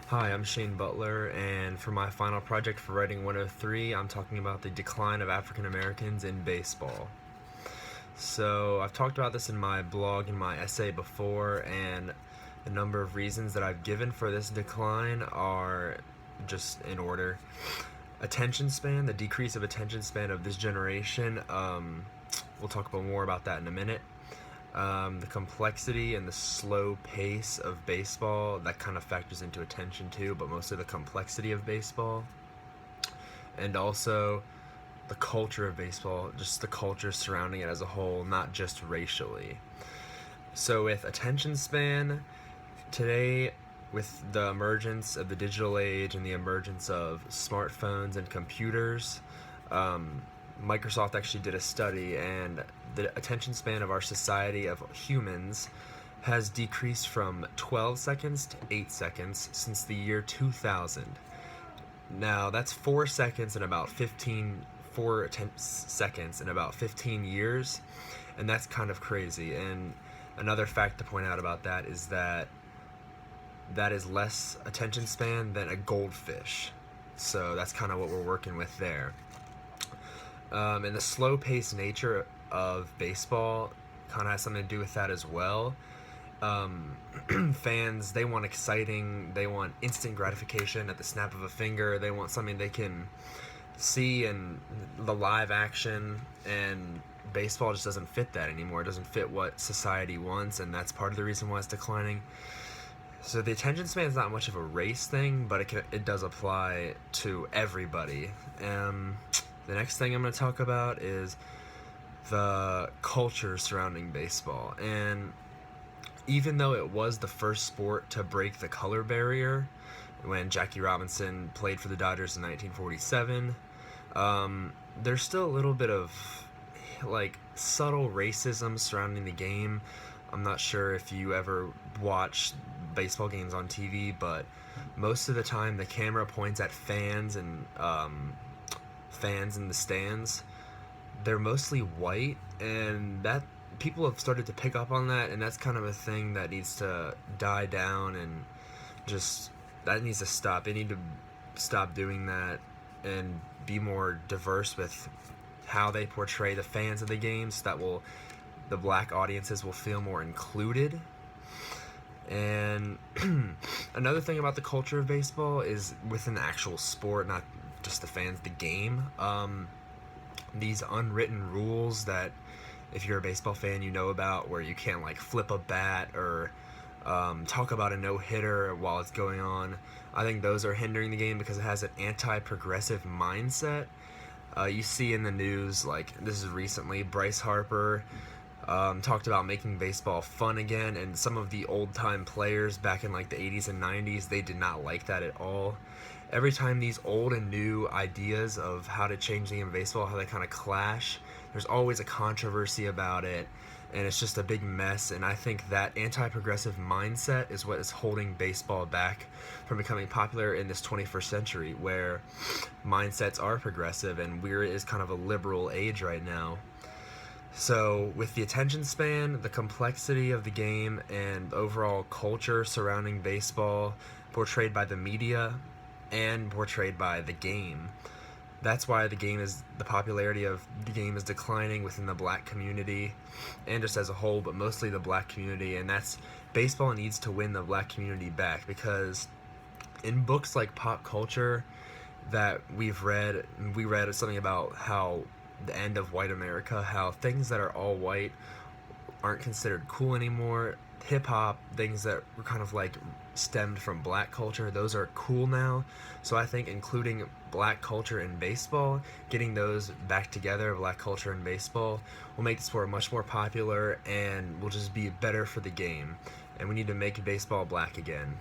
Hi, I'm Shane Butler, and for my final project for Writing 103, I'm talking about the decline of African Americans in baseball. So, I've talked about this in my blog and my essay before, and a number of reasons that I've given for this decline are just in order. Attention span, the decrease of attention span of this generation, we'll talk about more about that in a minute. The complexity and the slow pace of baseball, that kind of factors into attention too, but mostly the complexity of baseball. And also the culture of baseball, just the culture surrounding it as a whole, not just racially. So, with attention span, today, with the emergence of the digital age and the emergence of smartphones and computers, Microsoft actually did a study, and the attention span of our society of humans has decreased from 12 seconds to 8 seconds since the year 2000. Now, that's 4 seconds in about 15 seconds in about 15 years, and that's kind of crazy. And another fact to point out about that is that that is less attention span than a goldfish. So that's kind of what we're working with there. And the slow paced nature of baseball kind of has something to do with that as well. Fans, they want exciting, they want instant gratification at the snap of a finger, they want something they can see in the live action, and baseball just doesn't fit that anymore. It doesn't fit what society wants, and that's part of the reason why it's declining. So the attention span is not much of a race thing, but it does apply to everybody. The next thing I'm going to talk about is the culture surrounding baseball. And even though it was the first sport to break the color barrier when Jackie Robinson played for the Dodgers in 1947, there's still a little bit of like subtle racism surrounding the game. I'm not sure if you ever watch baseball games on TV, but most of the time the camera points at fans and fans in the stands. They're mostly white, and that people have started to pick up on that, and that's kind of a thing that needs to die down, and just that needs to stop. They need to stop doing that and be more diverse with how they portray the fans of the game, so that the black audiences will feel more included. And another thing about the culture of baseball is within the actual sport, not just the fans, the game. These unwritten rules that if you're a baseball fan you know about, where you can't like flip a bat or talk about a no-hitter while it's going on. I think those are hindering the game because it has an anti-progressive mindset. You see in the news, like this is recently, Bryce Harper talked about making baseball fun again, and some of the old-time players back in like the 80s and 90s, they did not like that at all. Every time these old and new ideas of how to change the game of baseball, how they kind of clash, there's always a controversy about it, and it's just a big mess. And I think that anti-progressive mindset is what is holding baseball back from becoming popular in this 21st century, where mindsets are progressive, and we're is kind of a liberal age right now. So, with the attention span, the complexity of the game, and the overall culture surrounding baseball portrayed by the media and portrayed by the game, that's why the popularity of the game is declining within the black community and just as a whole, but mostly the black community. And that's baseball needs to win the black community back, because in books like Pop Culture that we read something about how the end of white America, how things that are all white aren't considered cool anymore. Hip hop, things that were kind of like stemmed from black culture, those are cool now. So I think including black culture in baseball, getting those back together, black culture and baseball, will make the sport much more popular and will just be better for the game. And we need to make baseball black again.